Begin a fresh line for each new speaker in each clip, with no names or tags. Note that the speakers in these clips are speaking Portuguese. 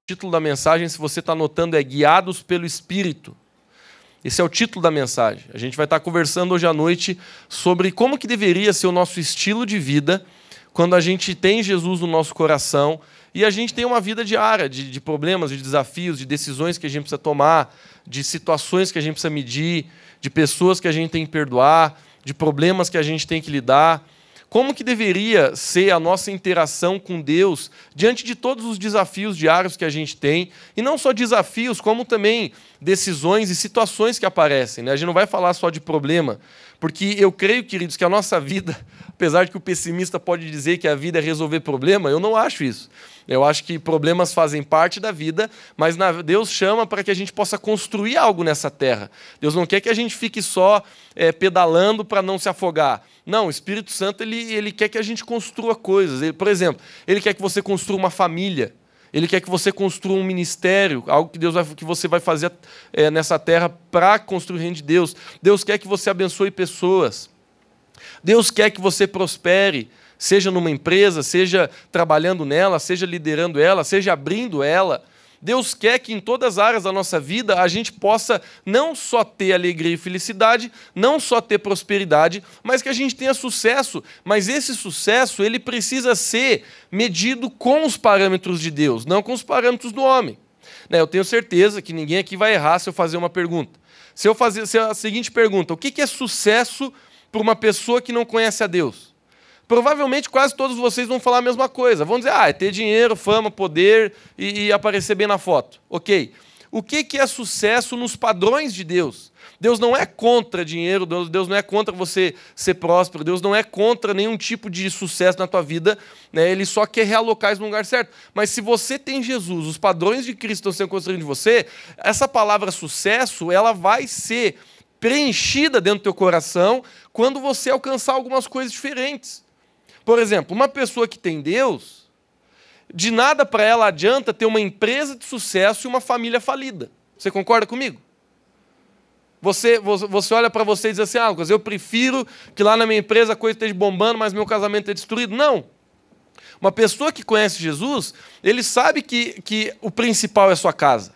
título da mensagem, se você está anotando, é Guiados pelo Espírito. Esse é o título da mensagem. A gente vai estar conversando hoje à noite sobre como que deveria ser o nosso estilo de vida quando a gente tem Jesus no nosso coração e a gente tem uma vida diária de problemas, de desafios, de decisões que a gente precisa tomar, de situações que a gente precisa medir, de pessoas que a gente tem que perdoar, de problemas que a gente tem que lidar. Como que deveria ser a nossa interação com Deus diante de todos os desafios diários que a gente tem, e não só desafios, como também decisões e situações que aparecem, né? A gente não vai falar só de problema, porque eu creio, queridos, que a nossa vida, apesar de que o pessimista pode dizer que a vida é resolver problema, eu não acho isso. Eu acho que problemas fazem parte da vida, mas Deus chama para que a gente possa construir algo nessa terra. Deus não quer que a gente fique só pedalando para não se afogar. Não, o Espírito Santo ele quer que a gente construa coisas. Por exemplo, Ele quer que você construa uma família. Ele quer que você construa um ministério, algo que você vai fazer nessa terra para construir o reino de Deus. Deus quer que você abençoe pessoas. Deus quer que você prospere, seja numa empresa, seja trabalhando nela, seja liderando ela, seja abrindo ela. Deus quer que em todas as áreas da nossa vida a gente possa não só ter alegria e felicidade, não só ter prosperidade, mas que a gente tenha sucesso. Mas esse sucesso ele precisa ser medido com os parâmetros de Deus, não com os parâmetros do homem. Eu tenho certeza que ninguém aqui vai errar se eu fazer uma pergunta. Se eu fazer a seguinte pergunta: o que é sucesso para uma pessoa que não conhece a Deus? Provavelmente quase todos vocês vão falar a mesma coisa. Vão dizer, é ter dinheiro, fama, poder e aparecer bem na foto. Ok. O que é sucesso nos padrões de Deus? Deus não é contra dinheiro, Deus não é contra você ser próspero, Deus não é contra nenhum tipo de sucesso na tua vida, né? Ele só quer realocar isso no lugar certo. Mas se você tem Jesus, os padrões de Cristo estão sendo construídos em você, essa palavra sucesso, ela vai ser preenchida dentro do teu coração quando você alcançar algumas coisas diferentes. Por exemplo, uma pessoa que tem Deus, de nada para ela adianta ter uma empresa de sucesso e uma família falida. Você concorda comigo? Você olha para você e diz assim, Lucas, eu prefiro que lá na minha empresa a coisa esteja bombando, mas meu casamento esteja destruído. Não. Uma pessoa que conhece Jesus, ele sabe que o principal é a sua casa.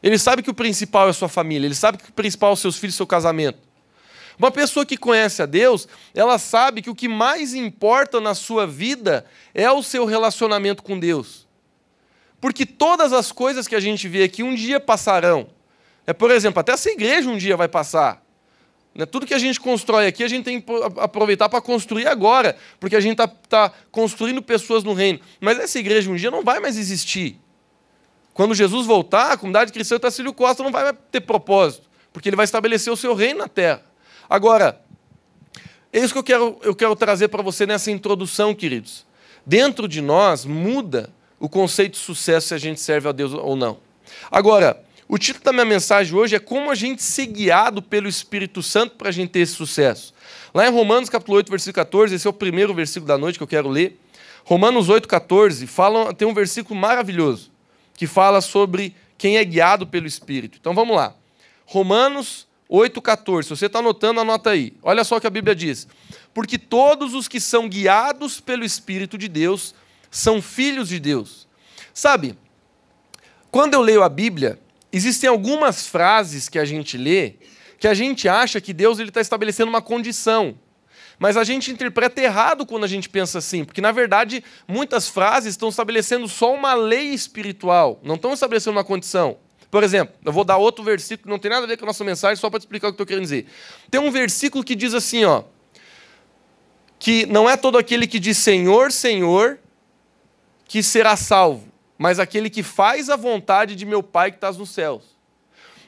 Ele sabe que o principal é a sua família. Ele sabe que o principal é os seus filhos e seu casamento. Uma pessoa que conhece a Deus, ela sabe que o que mais importa na sua vida é o seu relacionamento com Deus. Porque todas as coisas que a gente vê aqui um dia passarão. Por exemplo, até essa igreja um dia vai passar. Tudo que a gente constrói aqui, a gente tem que aproveitar para construir agora, porque a gente está construindo pessoas no reino. Mas essa igreja um dia não vai mais existir. Quando Jesus voltar, a comunidade cristã de Tacílio Costa não vai mais ter propósito, porque ele vai estabelecer o seu reino na terra. Agora, é isso que eu quero trazer para você nessa introdução, queridos. Dentro de nós muda o conceito de sucesso se a gente serve a Deus ou não. Agora, o título da minha mensagem hoje é como a gente ser guiado pelo Espírito Santo para a gente ter esse sucesso. Lá em Romanos capítulo 8, versículo 14, esse é o primeiro versículo da noite que eu quero ler. Romanos 8, 14, tem um versículo maravilhoso que fala sobre quem é guiado pelo Espírito. Então vamos lá. Romanos 8,14. Se você está anotando, anota aí. Olha só o que a Bíblia diz. Porque todos os que são guiados pelo Espírito de Deus são filhos de Deus. Sabe, quando eu leio a Bíblia, existem algumas frases que a gente lê que a gente acha que Deus está estabelecendo uma condição. Mas a gente interpreta errado quando a gente pensa assim, porque, na verdade, muitas frases estão estabelecendo só uma lei espiritual, não estão estabelecendo uma condição. Por exemplo, eu vou dar outro versículo que não tem nada a ver com a nossa mensagem, só para te explicar o que eu estou querendo dizer. Tem um versículo que diz assim, que não é todo aquele que diz Senhor, Senhor, que será salvo, mas aquele que faz a vontade de meu Pai que está nos céus.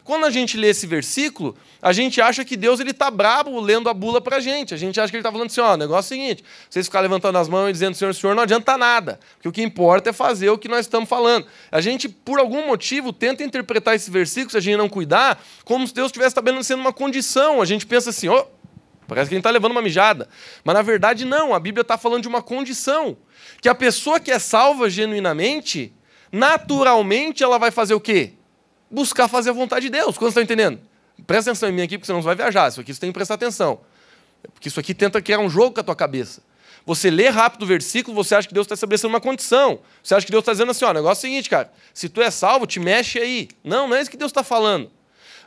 Quando a gente lê esse versículo, a gente acha que Deus está brabo lendo a bula para a gente. A gente acha que ele está falando assim, o negócio é o seguinte, vocês ficarem levantando as mãos e dizendo Senhor, Senhor, não adianta nada. Porque o que importa é fazer o que nós estamos falando. A gente, por algum motivo, tenta interpretar esse versículo, se a gente não cuidar, como se Deus estivesse estabelecendo uma condição. A gente pensa assim, parece que a gente está levando uma mijada. Mas, na verdade, não. A Bíblia está falando de uma condição. Que a pessoa que é salva genuinamente, naturalmente, ela vai fazer o quê? Buscar fazer a vontade de Deus. Quando você está entendendo? Presta atenção em mim aqui, porque senão você vai viajar. Isso aqui você tem que prestar atenção. Porque isso aqui tenta criar um jogo com a tua cabeça. Você lê rápido o versículo, você acha que Deus está estabelecendo uma condição. Você acha que Deus está dizendo assim, ó, o negócio é o seguinte, cara, se tu é salvo, te mexe aí. Não, não é isso que Deus está falando.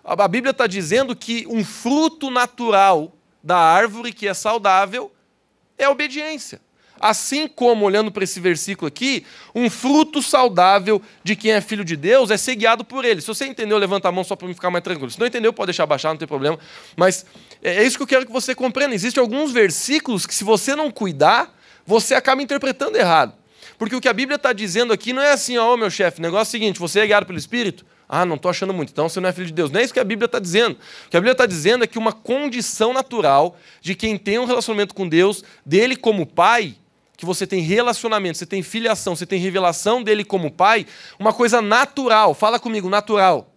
A Bíblia está dizendo que um fruto natural da árvore que é saudável é a obediência. Assim como, olhando para esse versículo aqui, um fruto saudável de quem é filho de Deus é ser guiado por ele. Se você entendeu, levanta a mão só para me ficar mais tranquilo. Se não entendeu, pode deixar baixar, não tem problema. Mas é isso que eu quero que você compreenda. Existem alguns versículos que, se você não cuidar, você acaba interpretando errado. Porque o que a Bíblia está dizendo aqui não é assim, ó, meu chefe, o negócio é o seguinte, você é guiado pelo Espírito? Ah, não estou achando muito, então você não é filho de Deus. Não é isso que a Bíblia está dizendo. O que a Bíblia está dizendo é que uma condição natural de quem tem um relacionamento com Deus, dele como pai, que você tem relacionamento, você tem filiação, você tem revelação dele como pai, uma coisa natural. Fala comigo, natural.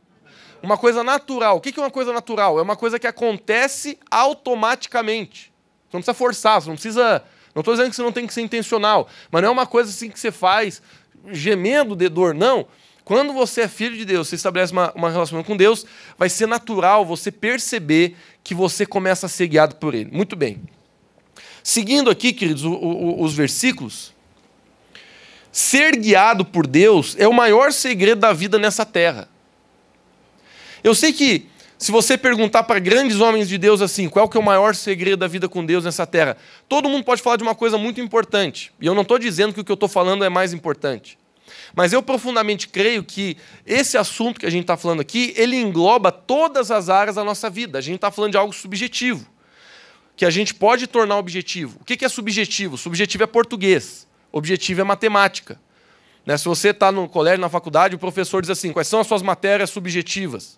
Uma coisa natural. O que é uma coisa natural? É uma coisa que acontece automaticamente. Você não precisa forçar, você não precisa... Não estou dizendo que você não tem que ser intencional, mas não é uma coisa assim que você faz gemendo de dor, não. Quando você é filho de Deus, você estabelece uma relação com Deus, vai ser natural você perceber que você começa a ser guiado por Ele. Muito bem. Seguindo aqui, queridos, os versículos, ser guiado por Deus é o maior segredo da vida nessa terra. Eu sei que, se você perguntar para grandes homens de Deus assim, qual que é o maior segredo da vida com Deus nessa terra, todo mundo pode falar de uma coisa muito importante. E eu não estou dizendo que o que eu estou falando é mais importante. Mas eu profundamente creio que esse assunto que a gente está falando aqui, ele engloba todas as áreas da nossa vida. A gente está falando de algo subjetivo, que a gente pode tornar objetivo. O que é subjetivo? Subjetivo é português, objetivo é matemática. Né? Se você está no colégio, na faculdade, o professor diz assim, quais são as suas matérias subjetivas?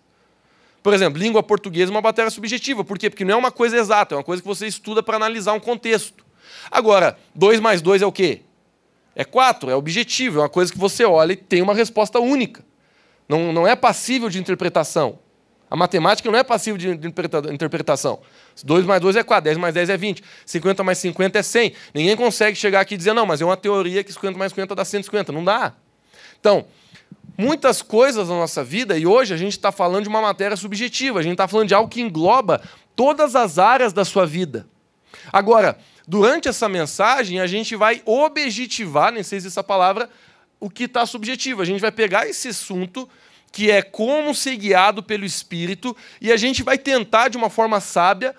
Por exemplo, língua portuguesa é uma matéria subjetiva. Por quê? Porque não é uma coisa exata, é uma coisa que você estuda para analisar um contexto. Agora, 2 mais 2 é o quê? É 4, é objetivo, é uma coisa que você olha e tem uma resposta única. Não é passível de interpretação. A matemática não é passível de interpretação. 2 mais 2 é 4, 10 mais 10 é 20, 50 mais 50 é 100. Ninguém consegue chegar aqui e dizer, não, mas é uma teoria que 50 mais 50 dá 150. Não dá. Então, muitas coisas na nossa vida, e hoje a gente está falando de uma matéria subjetiva, a gente está falando de algo que engloba todas as áreas da sua vida. Agora, durante essa mensagem, a gente vai objetivar, nem sei se essa palavra, o que está subjetivo. A gente vai pegar esse assunto, que é como ser guiado pelo Espírito, e a gente vai tentar, de uma forma sábia,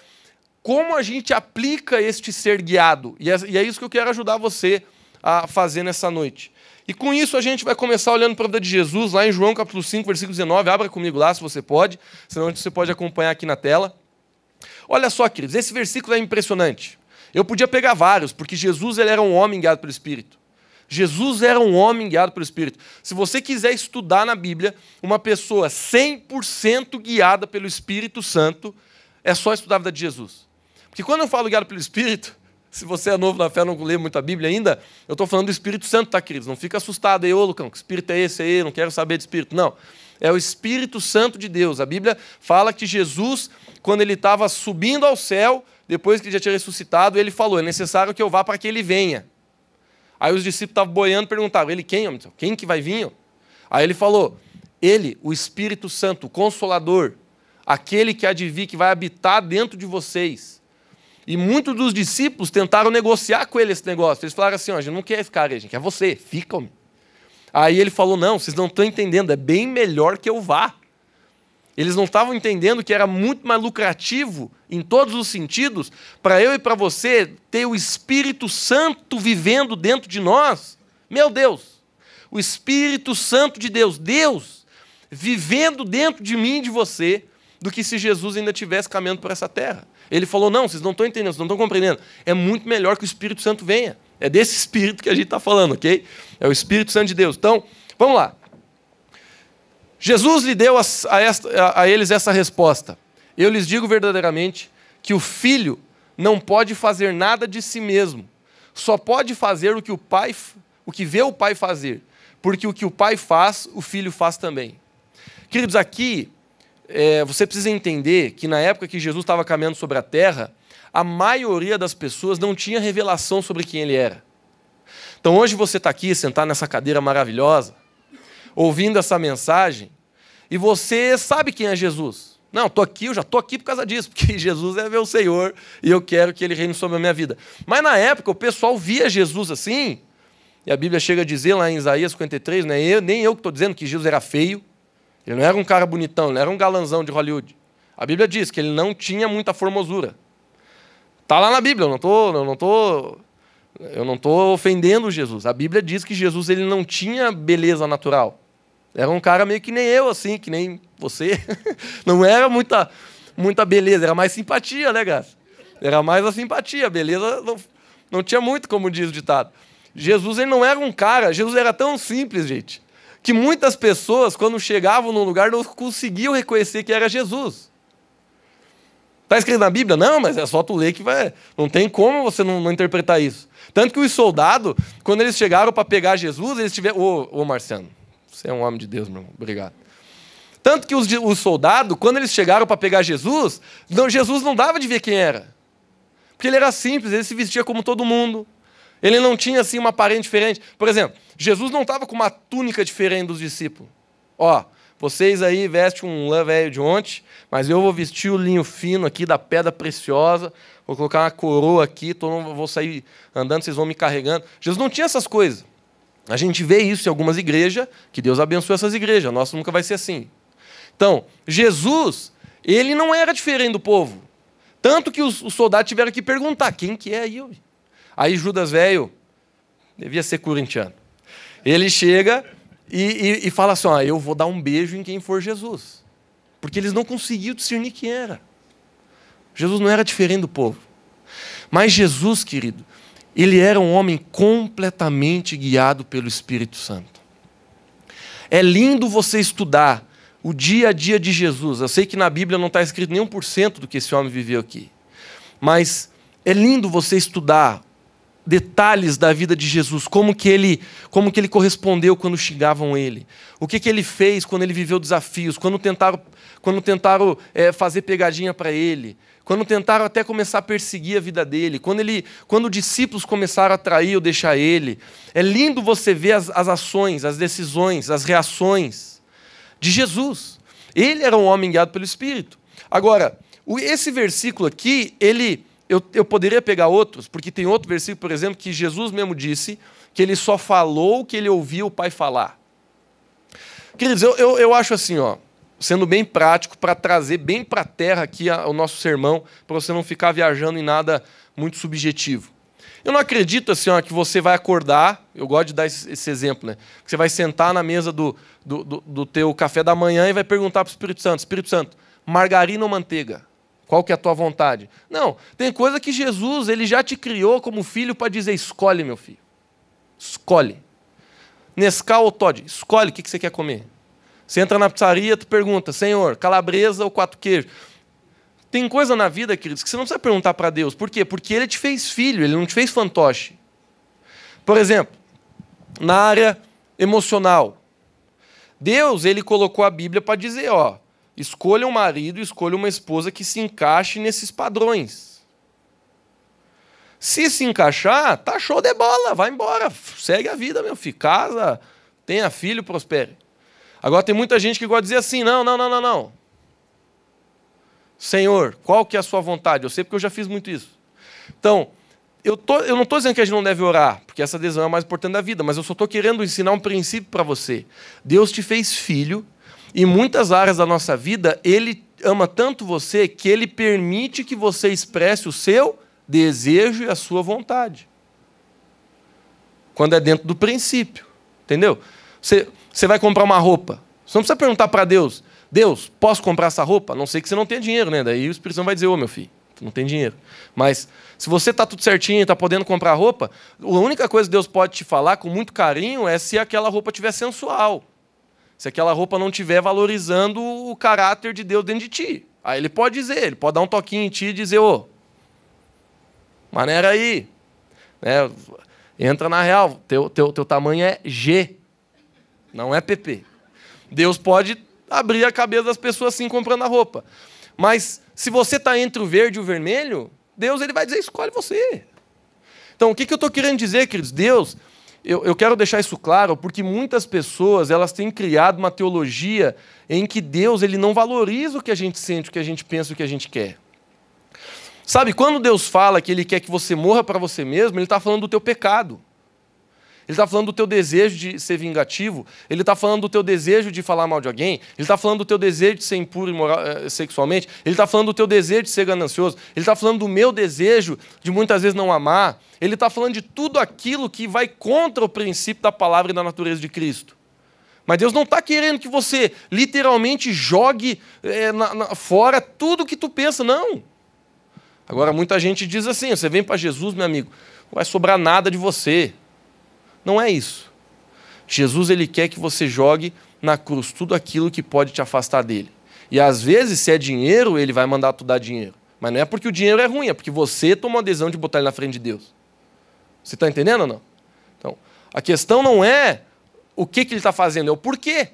como a gente aplica este ser guiado. E é isso que eu quero ajudar você a fazer nessa noite. E com isso a gente vai começar olhando para a vida de Jesus, lá em João capítulo 5, versículo 19. Abra comigo lá, se você pode, senão você pode acompanhar aqui na tela. Olha só, queridos, esse versículo é impressionante. Eu podia pegar vários, porque Jesus ele era um homem guiado pelo Espírito. Jesus era um homem guiado pelo Espírito. Se você quiser estudar na Bíblia uma pessoa 100% guiada pelo Espírito Santo, é só estudar a vida de Jesus. Porque quando eu falo guiado pelo Espírito, se você é novo na fé, não lê muito a Bíblia ainda, eu estou falando do Espírito Santo, tá, queridos? Não fica assustado aí, ô Lucão, que espírito é esse aí? Não quero saber de Espírito. Não, é o Espírito Santo de Deus. A Bíblia fala que Jesus, quando ele estava subindo ao céu, depois que ele já tinha ressuscitado, ele falou, é necessário que eu vá para que ele venha. Aí os discípulos estavam boiando e perguntavam, ele quem? Quem que vai vir? Aí ele falou, ele, o Espírito Santo, o Consolador, aquele que há de vir, que vai habitar dentro de vocês. E muitos dos discípulos tentaram negociar com ele esse negócio. Eles falaram assim, ó, a gente não quer esse cara, a gente quer você, fica, homem. Aí ele falou, não, vocês não estão entendendo, é bem melhor que eu vá. Eles não estavam entendendo que era muito mais lucrativo, em todos os sentidos, para eu e para você ter o Espírito Santo vivendo dentro de nós. Meu Deus! O Espírito Santo de Deus, Deus, vivendo dentro de mim e de você, do que se Jesus ainda estivesse caminhando por essa terra. Ele falou, não, vocês não estão entendendo, vocês não estão compreendendo. É muito melhor que o Espírito Santo venha. É desse Espírito que a gente está falando, ok? É o Espírito Santo de Deus. Então, vamos lá. Jesus lhe deu a eles essa resposta. Eu lhes digo verdadeiramente que o filho não pode fazer nada de si mesmo. Só pode fazer o que vê o pai fazer. Porque o que o pai faz, o filho faz também. Queridos, aqui, você precisa entender que na época que Jesus estava caminhando sobre a terra, a maioria das pessoas não tinha revelação sobre quem ele era. Então hoje você está aqui, sentado nessa cadeira maravilhosa, ouvindo essa mensagem, e você sabe quem é Jesus. Não, eu já estou aqui por causa disso, porque Jesus é meu Senhor e eu quero que Ele reine sobre a minha vida. Mas na época o pessoal via Jesus assim, e a Bíblia chega a dizer lá em Isaías 53, nem eu que estou dizendo que Jesus era feio, ele não era um cara bonitão, ele não era um galanzão de Hollywood. A Bíblia diz que ele não tinha muita formosura. Está lá na Bíblia, eu não estou ofendendo Jesus. A Bíblia diz que Jesus ele não tinha beleza natural. Era um cara meio que nem eu, assim, que nem você. Não era muita beleza, era mais simpatia, né, Graça? Era mais a simpatia, a beleza não tinha muito, como diz o ditado. Jesus ele não era um cara, Jesus era tão simples, gente, que muitas pessoas, quando chegavam num lugar, não conseguiam reconhecer que era Jesus. Está escrito na Bíblia? Não, mas é só tu ler que vai. Não tem como você não interpretar isso. Tanto que os soldados, quando eles chegaram para pegar Jesus, eles tiveram... Ô, Marciano, você é um homem de Deus, meu irmão. Obrigado. Tanto que os soldados, quando eles chegaram para pegar Jesus, Jesus não dava de ver quem era. Porque ele era simples, ele se vestia como todo mundo. Ele não tinha assim uma aparência diferente. Por exemplo, Jesus não estava com uma túnica diferente dos discípulos. Ó, vocês aí vestem um lã velho de ontem, mas eu vou vestir o linho fino aqui da pedra preciosa, vou colocar uma coroa aqui, vou sair andando, vocês vão me carregando. Jesus não tinha essas coisas. A gente vê isso em algumas igrejas, que Deus abençoe essas igrejas, a nossa nunca vai ser assim. Então, Jesus, ele não era diferente do povo. Tanto que os soldados tiveram que perguntar, quem que é aí? Aí Judas velho, devia ser corintiano, ele chega e fala assim, eu vou dar um beijo em quem for Jesus. Porque eles não conseguiam discernir quem era. Jesus não era diferente do povo. Mas Jesus, querido, ele era um homem completamente guiado pelo Espírito Santo. É lindo você estudar o dia a dia de Jesus. Eu sei que na Bíblia não está escrito nem 1% do que esse homem viveu aqui. Mas é lindo você estudar detalhes da vida de Jesus, como que ele correspondeu quando xingavam ele, o que ele fez quando ele viveu desafios, quando tentaram fazer pegadinha para ele, quando tentaram até começar a perseguir a vida dele, quando discípulos começaram a trair ou deixar ele. É lindo você ver as ações, as decisões, as reações de Jesus. Ele era um homem guiado pelo Espírito. Agora, esse versículo aqui, eu poderia pegar outros, porque tem outro versículo, por exemplo, que Jesus mesmo disse que ele só falou o que ele ouvia o Pai falar. Queridos, eu acho assim, sendo bem prático, para trazer bem para a terra aqui o nosso sermão, para você não ficar viajando em nada muito subjetivo. Eu não acredito assim, que você vai acordar, eu gosto de dar esse exemplo, né? Que você vai sentar na mesa do teu café da manhã e vai perguntar para o Espírito Santo, margarina ou manteiga? Qual que é a tua vontade? Não, tem coisa que Jesus ele já te criou como filho para dizer, escolhe, meu filho. Escolhe. Nescau ou Toddy? Escolhe o que você quer comer. Você entra na pizzaria, tu pergunta, Senhor, calabresa ou 4 queijos? Tem coisa na vida, queridos, que você não precisa perguntar para Deus. Por quê? Porque Ele te fez filho, Ele não te fez fantoche. Por exemplo, na área emocional, Deus ele colocou a Bíblia para dizer, escolha um marido, escolha uma esposa que se encaixe nesses padrões. Se encaixar, tá show de bola, vai embora, segue a vida, meu filho, casa, tenha filho, prospere. Agora tem muita gente que gosta de dizer assim, não. Senhor, qual que é a sua vontade? Eu sei porque eu já fiz muito isso. Então, eu não estou dizendo que a gente não deve orar, porque essa decisão é a mais importante da vida, mas eu só estou querendo ensinar um princípio para você. Deus te fez filho, e em muitas áreas da nossa vida, Ele ama tanto você que Ele permite que você expresse o seu desejo e a sua vontade. Quando é dentro do princípio. Entendeu? Você vai comprar uma roupa. Você não precisa perguntar para Deus, Deus, posso comprar essa roupa? A não sei que você não tenha dinheiro, né? Daí o Espírito Santo vai dizer, meu filho, tu não tem dinheiro. Mas se você está tudo certinho e está podendo comprar roupa, a única coisa que Deus pode te falar com muito carinho é se aquela roupa estiver sensual. Se aquela roupa não estiver valorizando o caráter de Deus dentro de ti. Aí Ele pode dizer, Ele pode dar um toquinho em ti e dizer, maneira aí. Né? Entra na real, teu tamanho é G, não é PP. Deus pode abrir a cabeça das pessoas assim comprando a roupa. Mas se você está entre o verde e o vermelho, Deus ele vai dizer, escolhe você. Então, o que eu estou querendo dizer, queridos? Deus, eu quero deixar isso claro porque muitas pessoas elas têm criado uma teologia em que Deus ele não valoriza o que a gente sente, o que a gente pensa, o que a gente quer. Sabe, quando Deus fala que Ele quer que você morra para você mesmo, Ele está falando do teu pecado. Ele está falando do teu desejo de ser vingativo, Ele está falando do teu desejo de falar mal de alguém, Ele está falando do teu desejo de ser impuro sexualmente, Ele está falando do teu desejo de ser ganancioso, Ele está falando do meu desejo de muitas vezes não amar, Ele está falando de tudo aquilo que vai contra o princípio da palavra e da natureza de Cristo. Mas Deus não está querendo que você literalmente jogue fora tudo que tu pensa, não. Agora, muita gente diz assim, você vem para Jesus, meu amigo, não vai sobrar nada de você. Não é isso. Jesus ele quer que você jogue na cruz tudo aquilo que pode te afastar dele. E às vezes, se é dinheiro, ele vai mandar tu dar dinheiro. Mas não é porque o dinheiro é ruim, é porque você tomou a decisão de botar ele na frente de Deus. Você está entendendo ou não? Então, a questão não é o que ele está fazendo, é o porquê.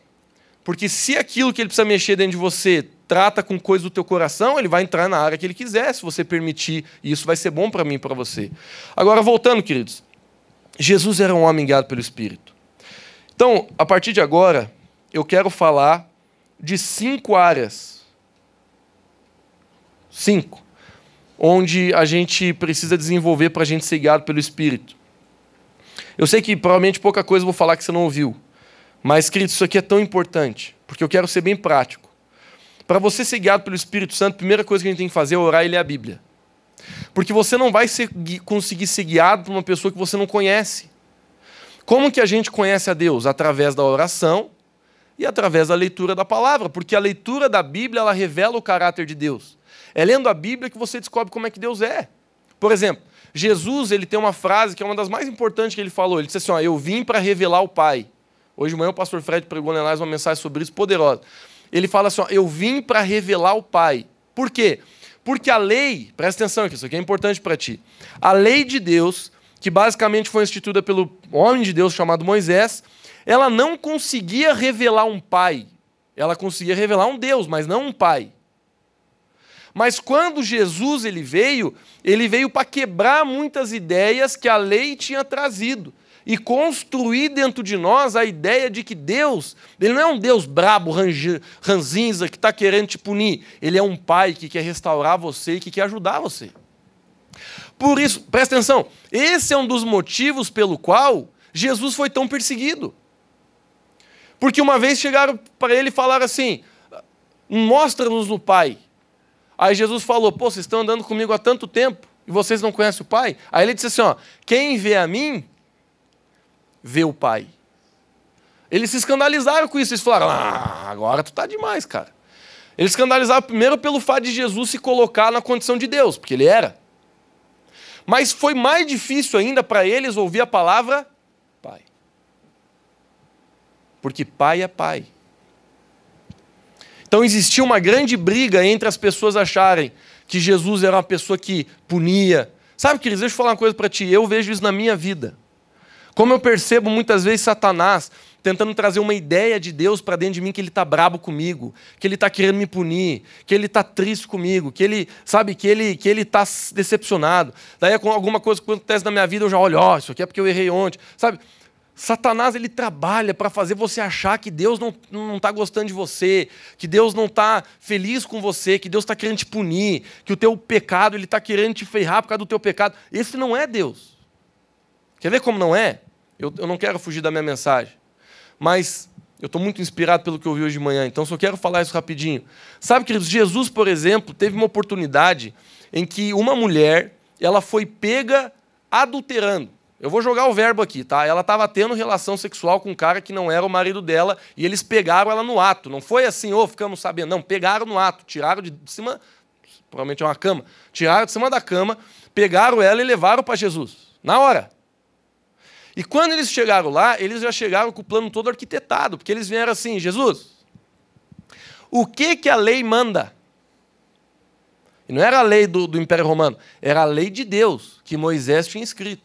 Porque se aquilo que ele precisa mexer dentro de você trata com coisas do teu coração, ele vai entrar na área que ele quiser, se você permitir. E isso vai ser bom para mim e para você. Agora, voltando, queridos. Jesus era um homem guiado pelo Espírito. Então, a partir de agora, eu quero falar de 5 áreas. 5. Onde a gente precisa desenvolver para a gente ser guiado pelo Espírito. Eu sei que provavelmente pouca coisa eu vou falar que você não ouviu. Mas, querido, isso aqui é tão importante, porque eu quero ser bem prático. Para você ser guiado pelo Espírito Santo, a primeira coisa que a gente tem que fazer é orar e ler a Bíblia. Porque você não vai conseguir ser guiado por uma pessoa que você não conhece. Como que a gente conhece a Deus? Através da oração e através da leitura da palavra. Porque a leitura da Bíblia, ela revela o caráter de Deus. É lendo a Bíblia que você descobre como é que Deus é. Por exemplo, Jesus ele tem uma frase que é uma das mais importantes que ele falou. Ele disse assim, eu vim para revelar o Pai. Hoje de manhã o pastor Fred pregou na Enlace uma mensagem sobre isso poderosa. Ele fala assim, eu vim para revelar o Pai. Por quê? Porque a lei, presta atenção aqui, isso aqui é importante para ti. A lei de Deus, que basicamente foi instituída pelo homem de Deus chamado Moisés, ela não conseguia revelar um pai. Ela conseguia revelar um Deus, mas não um pai. Mas quando Jesus ele veio para quebrar muitas ideias que a lei tinha trazido. E construir dentro de nós a ideia de que Deus, ele não é um Deus brabo, ranzinza, que está querendo te punir. Ele é um pai que quer restaurar você e que quer ajudar você. Por isso, presta atenção, esse é um dos motivos pelo qual Jesus foi tão perseguido. Porque uma vez chegaram para ele e falaram assim, mostra-nos o Pai. Aí Jesus falou, vocês estão andando comigo há tanto tempo e vocês não conhecem o Pai? Aí ele disse assim, quem vê a mim, vê o Pai. Eles se escandalizaram com isso. Eles falaram, agora tu tá demais, cara. Eles se escandalizaram primeiro pelo fato de Jesus se colocar na condição de Deus, porque ele era. Mas foi mais difícil ainda para eles ouvir a palavra Pai. Porque Pai é Pai. Então existia uma grande briga entre as pessoas acharem que Jesus era uma pessoa que punia. Sabe, queridos, deixa eu falar uma coisa para ti. Eu vejo isso na minha vida. Como eu percebo muitas vezes Satanás tentando trazer uma ideia de Deus para dentro de mim que ele está brabo comigo, que ele está querendo me punir, que ele está triste comigo, que ele sabe que ele está decepcionado. Daí alguma coisa que acontece na minha vida eu já olho, isso aqui é porque eu errei ontem, sabe? Satanás ele trabalha para fazer você achar que Deus não está gostando de você, que Deus não está feliz com você, que Deus está querendo te punir, que o teu pecado ele está querendo te ferrar por causa do teu pecado. Esse não é Deus. Quer ver como não é? Eu não quero fugir da minha mensagem, mas eu estou muito inspirado pelo que eu vi hoje de manhã, então só quero falar isso rapidinho. Sabe, queridos, Jesus, por exemplo, teve uma oportunidade em que uma mulher ela foi pega adulterando. Eu vou jogar o verbo aqui, tá? Ela estava tendo relação sexual com um cara que não era o marido dela e eles pegaram ela no ato. Não foi assim, ficamos sabendo. Não, pegaram no ato, tiraram de cima, provavelmente é uma cama, tiraram de cima da cama, pegaram ela e levaram para Jesus, na hora. E quando eles chegaram lá, eles já chegaram com o plano todo arquitetado, porque eles vieram assim, Jesus, o que a lei manda? E não era a lei do Império Romano, era a lei de Deus, que Moisés tinha escrito.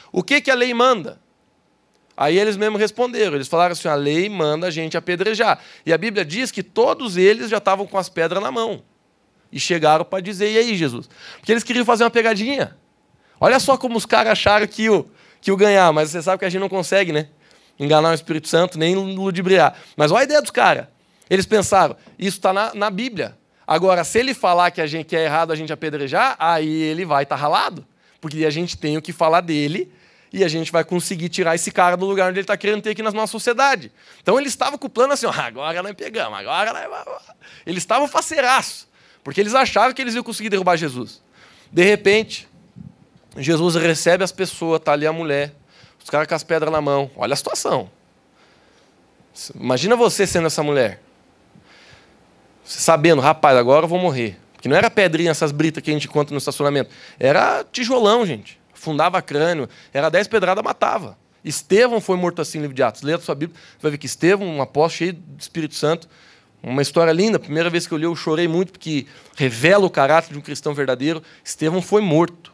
O que a lei manda? Aí eles mesmos responderam, eles falaram assim, a lei manda a gente apedrejar. E a Bíblia diz que todos eles já estavam com as pedras na mão. E chegaram para dizer, e aí, Jesus? Porque eles queriam fazer uma pegadinha. Olha só como os caras acharam que iam ganhar, mas você sabe que a gente não consegue, né? Enganar o Espírito Santo, nem ludibriar. Mas olha a ideia dos caras. Eles pensaram, isso está na Bíblia. Agora, se ele falar que é errado a gente apedrejar, aí ele vai estar ralado. Porque a gente tem o que falar dele e a gente vai conseguir tirar esse cara do lugar onde ele está querendo ter aqui na nossa sociedade. Então eles estavam com o plano assim, agora nós pegamos, agora nós... Eles estavam faceiraços, porque eles achavam que eles iam conseguir derrubar Jesus. De repente, Jesus recebe as pessoas, está ali a mulher, os caras com as pedras na mão. Olha a situação. Imagina você sendo essa mulher. Você sabendo, rapaz, agora eu vou morrer. Porque não era pedrinha, essas britas que a gente encontra no estacionamento. Era tijolão, gente. Afundava crânio. Era 10 pedradas, matava. Estevão foi morto assim no livro de Atos. Lê a sua Bíblia, você vai ver que Estevão, um apóstolo cheio do Espírito Santo, uma história linda. Primeira vez que eu li, eu chorei muito, porque revela o caráter de um cristão verdadeiro. Estevão foi morto.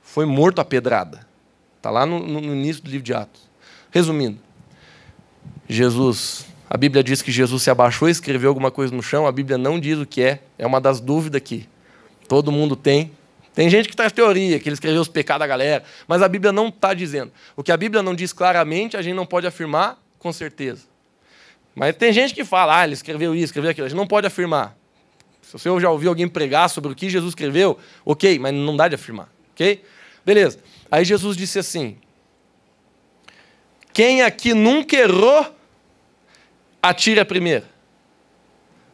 Foi morto a pedrada. Está lá no início do livro de Atos. Resumindo, a Bíblia diz que Jesus se abaixou e escreveu alguma coisa no chão. A Bíblia não diz o que é. É uma das dúvidas que todo mundo tem. Tem gente que traz teoria, que ele escreveu os pecados da galera, mas a Bíblia não está dizendo. O que a Bíblia não diz claramente, a gente não pode afirmar com certeza. Mas tem gente que fala, ele escreveu isso, escreveu aquilo. A gente não pode afirmar. Se você já ouviu alguém pregar sobre o que Jesus escreveu, ok, mas não dá de afirmar. Ok? Beleza. Aí Jesus disse assim, quem aqui nunca errou, atire a primeira.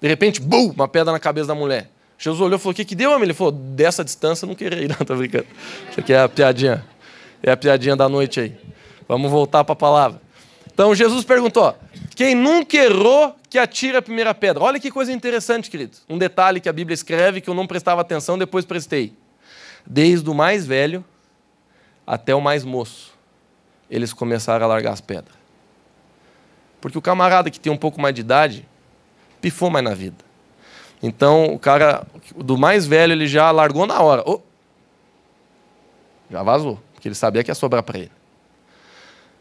De repente, bum, uma pedra na cabeça da mulher. Jesus olhou e falou, o que deu, homem? Ele falou, dessa distância eu não queria ir. Não, tô brincando. Isso aqui é a piadinha. É a piadinha da noite aí. Vamos voltar para a palavra. Então, Jesus perguntou, quem nunca errou, que atire a primeira pedra. Olha que coisa interessante, queridos. Um detalhe que a Bíblia escreve que eu não prestava atenção, depois prestei. Desde o mais velho até o mais moço, eles começaram a largar as pedras. Porque o camarada que tem um pouco mais de idade, pifou mais na vida. Então, o cara do mais velho, ele já largou na hora. Já vazou, porque ele sabia que ia sobrar para ele.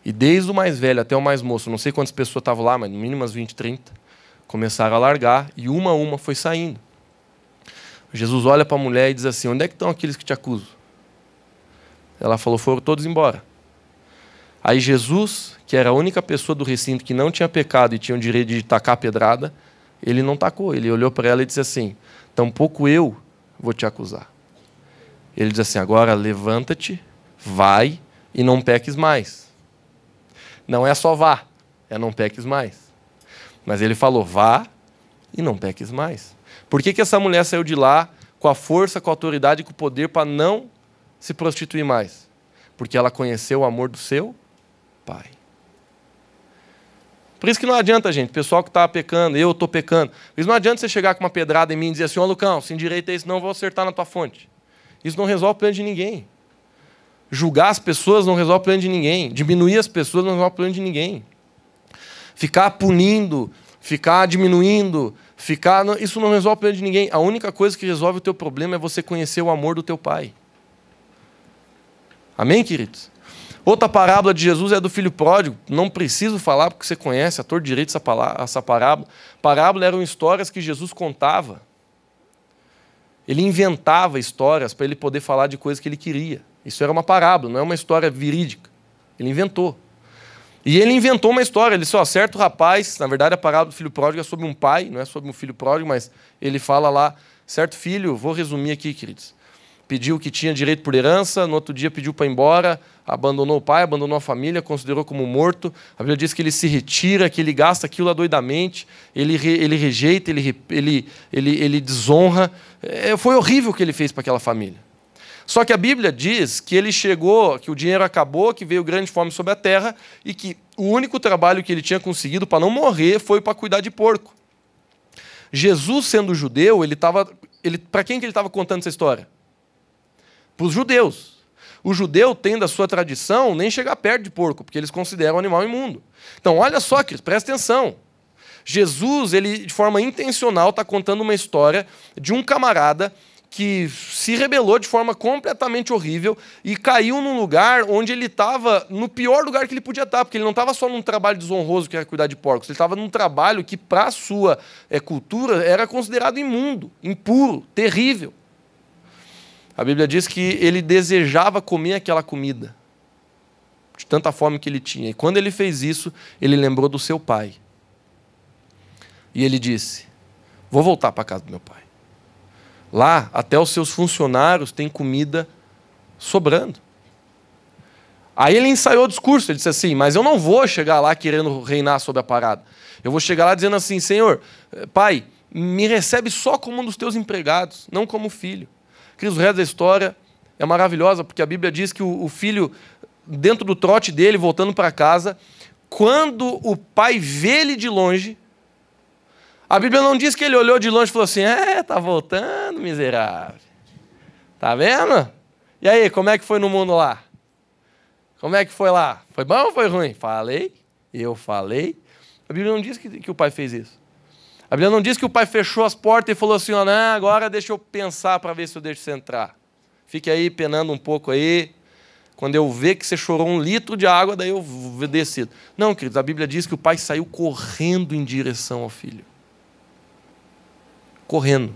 E desde o mais velho até o mais moço, não sei quantas pessoas estavam lá, mas no mínimo umas 20, 30, começaram a largar e uma a uma foi saindo. Jesus olha para a mulher e diz assim, onde é que estão aqueles que te acusam? Ela falou, foram todos embora. Aí Jesus, que era a única pessoa do recinto que não tinha pecado e tinha o direito de tacar a pedrada, ele não tacou. Ele olhou para ela e disse assim, tampouco eu vou te acusar. Ele diz assim, agora levanta-te, vai e não peques mais. Não é só vá, é não peques mais. Mas ele falou, vá e não peques mais. Por que essa mulher saiu de lá com a força, com a autoridade e com o poder para não se prostituir mais? Porque ela conheceu o amor do seu Pai. Por isso que não adianta, gente, pessoal que está pecando, eu estou pecando. Por isso não adianta você chegar com uma pedrada em mim e dizer assim, Lucão, se endireita isso, não vou acertar na tua fonte. Isso não resolve o plano de ninguém. Julgar as pessoas não resolve o plano de ninguém. Diminuir as pessoas não resolve o plano de ninguém. Ficar punindo, ficar diminuindo, isso não resolve o plano de ninguém. A única coisa que resolve o teu problema é você conhecer o amor do teu Pai. Amém, queridos? Outra parábola de Jesus é do filho pródigo. Não preciso falar porque você conhece, ator de direito, essa parábola. Parábola eram histórias que Jesus contava. Ele inventava histórias para ele poder falar de coisas que ele queria. Isso era uma parábola, não é uma história verídica. Ele inventou. E ele inventou uma história. Ele disse, certo rapaz, na verdade a parábola do filho pródigo é sobre um pai, não é sobre um filho pródigo, mas ele fala lá, certo filho, vou resumir aqui, queridos. Pediu que tinha direito por herança, no outro dia pediu para ir embora, abandonou o pai, abandonou a família, considerou como morto. A Bíblia diz que ele se retira, que ele gasta aquilo adoidamente, ele rejeita, ele desonra. Foi horrível o que ele fez para aquela família. Só que a Bíblia diz que ele chegou, que o dinheiro acabou, que veio grande fome sobre a terra e que o único trabalho que ele tinha conseguido para não morrer foi para cuidar de porco. Jesus, sendo judeu, para quem que ele estava contando essa história? Para os judeus. O judeu tem da sua tradição nem chegar perto de porco, porque eles consideram um animal imundo. Então, olha só, Cristo, presta atenção. Jesus, ele de forma intencional, está contando uma história de um camarada que se rebelou de forma completamente horrível e caiu num lugar onde ele estava no pior lugar que ele podia estar, porque ele não estava só num trabalho desonroso que era cuidar de porcos, ele estava num trabalho que, para a sua cultura, era considerado imundo, impuro, terrível. A Bíblia diz que ele desejava comer aquela comida, de tanta fome que ele tinha. E quando ele fez isso, ele lembrou do seu pai. E ele disse: vou voltar para a casa do meu pai. Lá, até os seus funcionários têm comida sobrando. Aí ele ensaiou o discurso, ele disse assim: mas eu não vou chegar lá querendo reinar sobre a parada. Eu vou chegar lá dizendo assim: Senhor, pai, me recebe só como um dos teus empregados, não como filho. Queridos, o resto da história é maravilhosa, porque a Bíblia diz que o filho, dentro do trote dele, voltando para casa, quando o pai vê ele de longe, a Bíblia não diz que ele olhou de longe e falou assim: tá voltando, miserável. Tá vendo? E aí, como é que foi no mundo lá? Como é que foi lá? Foi bom ou foi ruim? Eu falei. A Bíblia não diz que o pai fez isso. A Bíblia não diz que o pai fechou as portas e falou assim: não, agora deixa eu pensar para ver se eu deixo você entrar. Fique aí penando um pouco aí. Quando eu ver que você chorou 1 litro de água, daí eu decido. Não, queridos, a Bíblia diz que o pai saiu correndo em direção ao filho. Correndo.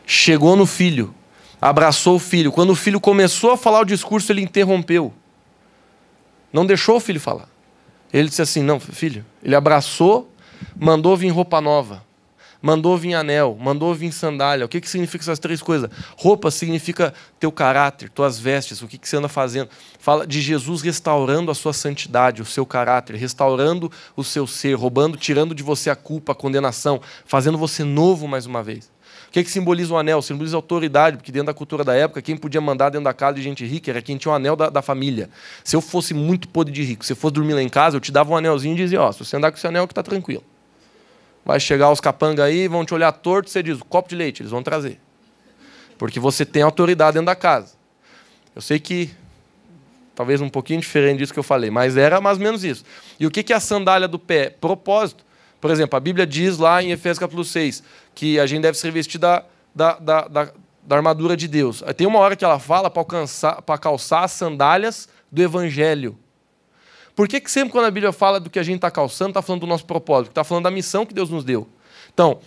Chegou no filho, abraçou o filho. Quando o filho começou a falar o discurso, ele interrompeu. Não deixou o filho falar. Ele disse assim: não, filho. Ele abraçou, mandou vir roupa nova, mandou vir anel, mandou vir sandália. O que significa essas 3 coisas? Roupa significa teu caráter, tuas vestes, o que você anda fazendo. Fala de Jesus restaurando a sua santidade, o seu caráter, restaurando o seu ser, roubando, tirando de você a culpa, a condenação, fazendo você novo mais uma vez. O que simboliza o anel? Simboliza autoridade, porque dentro da cultura da época, quem podia mandar dentro da casa de gente rica era quem tinha o anel da família. Se eu fosse muito podre de rico, se eu fosse dormir lá em casa, eu te dava um anelzinho e dizia: se você andar com esse anel que tá tranquilo. Vai chegar os capangas aí, vão te olhar torto, você diz: copo de leite, eles vão trazer. Porque você tem autoridade dentro da casa. Eu sei que, talvez um pouquinho diferente disso que eu falei, mas era mais ou menos isso. E o que é a sandália do pé? Propósito. Por exemplo, a Bíblia diz lá em Efésios capítulo 6 que a gente deve se revestir da armadura de Deus. Tem uma hora que ela fala para calçar as sandálias do Evangelho. Por que sempre quando a Bíblia fala do que a gente está calçando, está falando do nosso propósito? Está falando da missão que Deus nos deu. Então,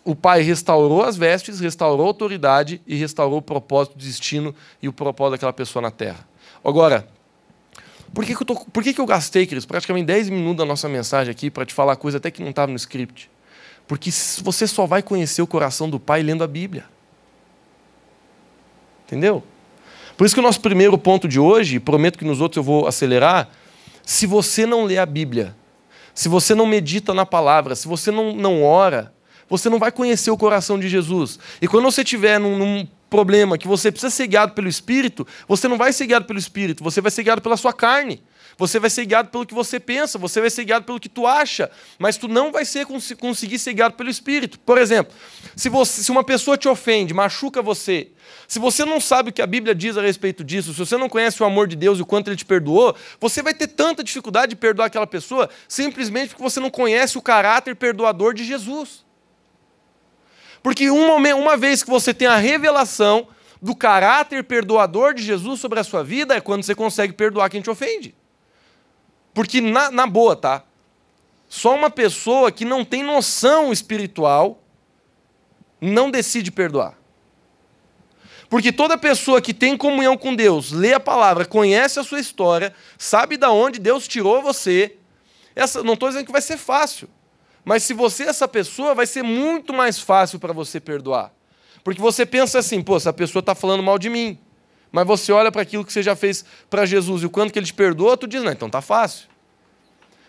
o Pai restaurou as vestes, restaurou a autoridade e restaurou o propósito, o destino e o propósito daquela pessoa na terra. Agora, por que eu gastei, queridos, praticamente 10 minutos da nossa mensagem aqui para te falar coisa até que não estava no script? Porque você só vai conhecer o coração do Pai lendo a Bíblia. Entendeu? Por isso que o nosso primeiro ponto de hoje, prometo que nos outros eu vou acelerar, se você não lê a Bíblia, se você não medita na palavra, se você não ora, você não vai conhecer o coração de Jesus. E quando você estiver num problema que você precisa ser guiado pelo Espírito, você não vai ser guiado pelo Espírito, você vai ser guiado pela sua carne. Você vai ser guiado pelo que você pensa, você vai ser guiado pelo que tu acha, mas tu não vai conseguir ser guiado pelo Espírito. Por exemplo, se uma pessoa te ofende, machuca você, se você não sabe o que a Bíblia diz a respeito disso, se você não conhece o amor de Deus e o quanto Ele te perdoou, você vai ter tanta dificuldade de perdoar aquela pessoa simplesmente porque você não conhece o caráter perdoador de Jesus. Porque uma vez que você tem a revelação do caráter perdoador de Jesus sobre a sua vida, é quando você consegue perdoar quem te ofende. Porque, na boa, tá? Só uma pessoa que não tem noção espiritual não decide perdoar. Porque toda pessoa que tem comunhão com Deus, lê a palavra, conhece a sua história, sabe de onde Deus tirou você, não estou dizendo que vai ser fácil, mas se você é essa pessoa, vai ser muito mais fácil para você perdoar. Porque você pensa assim: pô, essa pessoa está falando mal de mim. Mas você olha para aquilo que você já fez para Jesus e o quanto que Ele te perdoa, tu diz: não, então está fácil.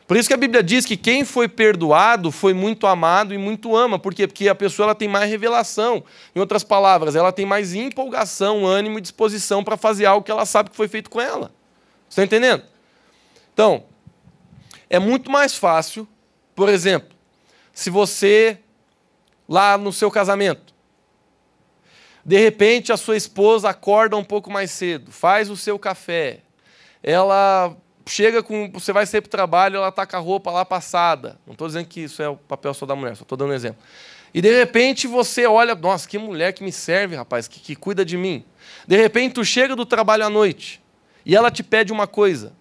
Por isso que a Bíblia diz que quem foi perdoado foi muito amado e muito ama. Por quê? Porque a pessoa ela tem mais revelação. Em outras palavras, ela tem mais empolgação, ânimo e disposição para fazer algo que ela sabe que foi feito com ela. Você está entendendo? Então, é muito mais fácil, por exemplo, se você, lá no seu casamento, de repente a sua esposa acorda um pouco mais cedo, faz o seu café, ela chega você vai sair para o trabalho, ela está com a roupa lá passada. Não estou dizendo que isso é o papel só da mulher, só estou dando um exemplo. E de repente você olha: nossa, que mulher que me serve, rapaz, que cuida de mim. De repente tu chega do trabalho à noite e ela te pede uma coisa.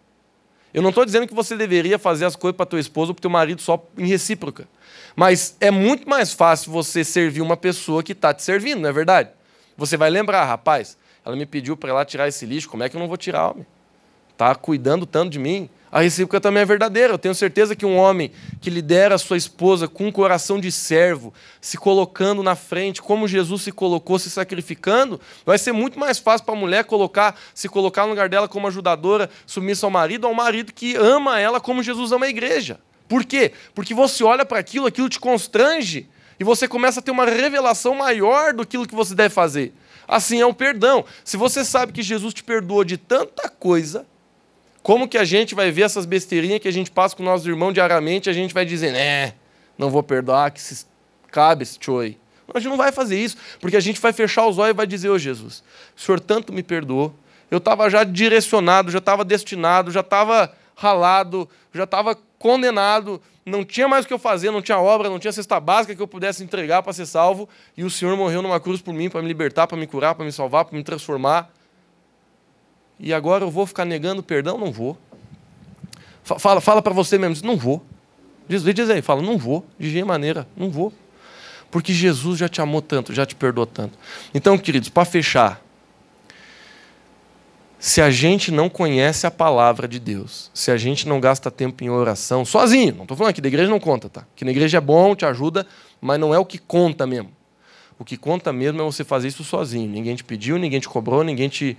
Eu não estou dizendo que você deveria fazer as coisas para tua esposa ou para teu marido só em recíproca. Mas é muito mais fácil você servir uma pessoa que está te servindo, não é verdade? Você vai lembrar, rapaz, ela me pediu para ir lá tirar esse lixo, como é que eu não vou tirar, homem? Tá cuidando tanto de mim. A recíproca também é verdadeira. Eu tenho certeza que um homem que lidera a sua esposa com um coração de servo, se colocando na frente, como Jesus se colocou, se sacrificando, vai ser muito mais fácil para a mulher se colocar no lugar dela como ajudadora, submissa ao marido que ama ela como Jesus ama a igreja. Por quê? Porque você olha para aquilo te constrange, e você começa a ter uma revelação maior do que você deve fazer. Assim é o perdão. Se você sabe que Jesus te perdoou de tanta coisa, como que a gente vai ver essas besteirinhas que a gente passa com nossos irmãos diariamente, a gente vai dizer, não vou perdoar, que se cabe esse tio aí. A gente não vai fazer isso, porque a gente vai fechar os olhos e vai dizer, ô Jesus, o Senhor tanto me perdoou, eu estava já direcionado, já estava destinado, já estava ralado, já estava condenado, não tinha mais o que eu fazer, não tinha obra, não tinha cesta básica que eu pudesse entregar para ser salvo, e o Senhor morreu numa cruz por mim, para me libertar, para me curar, para me salvar, para me transformar. E agora eu vou ficar negando perdão? Não vou. Fala para você mesmo, não vou. Diz aí, fala, não vou, de nenhuma maneira, não vou. Porque Jesus já te amou tanto, já te perdoou tanto. Então, queridos, para fechar, se a gente não conhece a palavra de Deus, se a gente não gasta tempo em oração, sozinho, não estou falando aqui da igreja não conta, tá? Que na igreja é bom, te ajuda, mas não é o que conta mesmo. O que conta mesmo é você fazer isso sozinho. Ninguém te pediu, ninguém te cobrou, ninguém te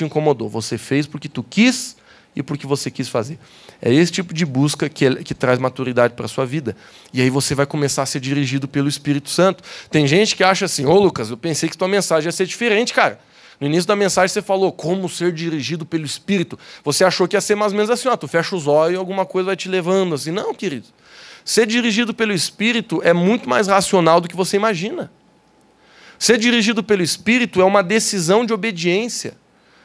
incomodou. Você fez porque tu quis e porque você quis fazer. É esse tipo de busca que traz maturidade para a sua vida. E aí você vai começar a ser dirigido pelo Espírito Santo. Tem gente que acha assim, Lucas, eu pensei que tua mensagem ia ser diferente, cara. No início da mensagem você falou como ser dirigido pelo Espírito. Você achou que ia ser mais ou menos assim, tu fecha os olhos e alguma coisa vai te levando. Assim. Não, querido. Ser dirigido pelo Espírito é muito mais racional do que você imagina. Ser dirigido pelo Espírito é uma decisão de obediência.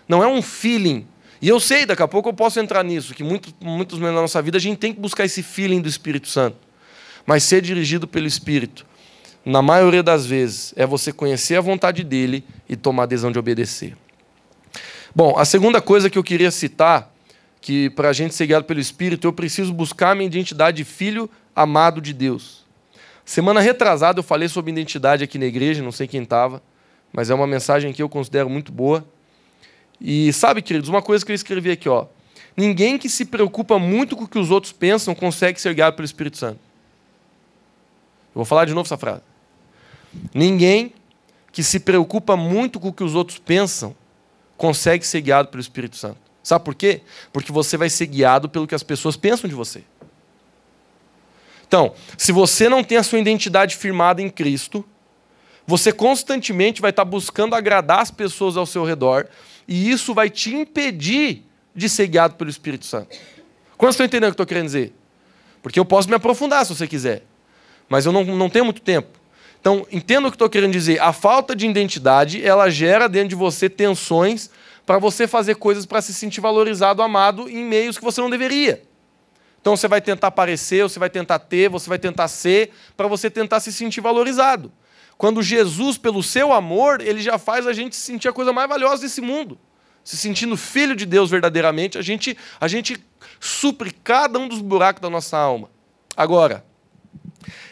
Não é um feeling. E eu sei, daqui a pouco eu posso entrar nisso, que muitos momentos na nossa vida a gente tem que buscar esse feeling do Espírito Santo. Mas ser dirigido pelo Espírito, na maioria das vezes, é você conhecer a vontade dele e tomar a decisão de obedecer. Bom, a segunda coisa que eu queria citar, que para a gente ser guiado pelo Espírito, eu preciso buscar a minha identidade de filho amado de Deus. Semana retrasada eu falei sobre identidade aqui na igreja, não sei quem estava, mas é uma mensagem que eu considero muito boa. E sabe, queridos, uma coisa que eu escrevi aqui, ó, ninguém que se preocupa muito com o que os outros pensam consegue ser guiado pelo Espírito Santo. Eu vou falar de novo essa frase. Ninguém que se preocupa muito com o que os outros pensam consegue ser guiado pelo Espírito Santo. Sabe por quê? Porque você vai ser guiado pelo que as pessoas pensam de você. Então, se você não tem a sua identidade firmada em Cristo, você constantemente vai estar buscando agradar as pessoas ao seu redor, e isso vai te impedir de ser guiado pelo Espírito Santo. Quantos estão entendendo o que eu estou querendo dizer? Porque eu posso me aprofundar se você quiser, mas eu não tenho muito tempo. Então, entenda o que eu estou querendo dizer. A falta de identidade, ela gera dentro de você tensões para você fazer coisas para se sentir valorizado, amado, em meios que você não deveria. Então você vai tentar aparecer, você vai tentar ter, você vai tentar ser, para você tentar se sentir valorizado. Quando Jesus, pelo seu amor, ele já faz a gente sentir a coisa mais valiosa desse mundo. Se sentindo filho de Deus verdadeiramente, a gente supre cada um dos buracos da nossa alma. Agora,